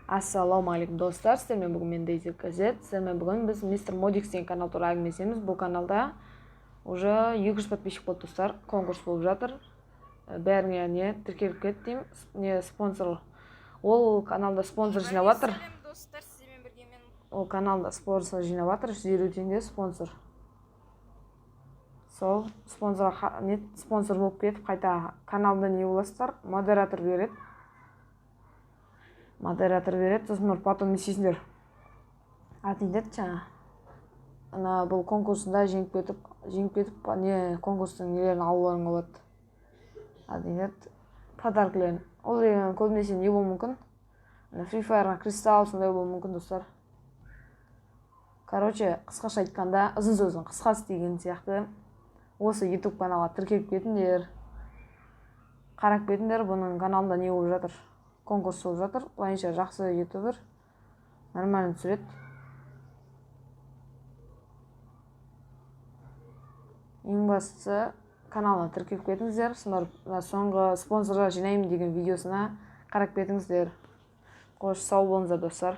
Ассалаумағалейкум достар, сіздермен бүгін мен Дейзи Газет. Сіздермен бүгін біз Мистер Модикс деген канал туралы әңгімелесеміз. Бұл каналда уже 200 подписчик болды достар. Конкурс болып жатыр. Бәріңе тіркеліп кет деймін. Спонсор. Ол каналда спонсор жинап жатыр. Сәлем достар, сіздермен бірге мен. Ол каналда спонсор жинап жатыр. 150 теңге спонсор. Сол спонсор болып кетіп, қайта каналда не боласыздар? Модератор береді. Сосын потом не істейсіңдер. Атейдет жаңа. Ана бұл конкурсында жеңіп кетіп, конкурстың нелерін алуларың болады. Атейдет подаркілерін. Ол деген көбінесе не болуы мүмкін? Free Fire'ға кристалл сондай болуы мүмкін достар. Короче, қысқаша айтқанда, ұзын сөздің қысқасы деген сияқты. Осы YouTube каналға тіркеліп кетіңдер. Қарап кетіңдер, бұның каналында не болып жатыр? Конкурс болып жатыр. Бұлайынша жақсы ютубер. Нормально түсіреді. Ең бастысы каналына тіркеліп кетіңіздер. Соңғы спонсорға жинаймын деген видеосына қарап кетіңіздер. Қош, сау болыңыздар достар.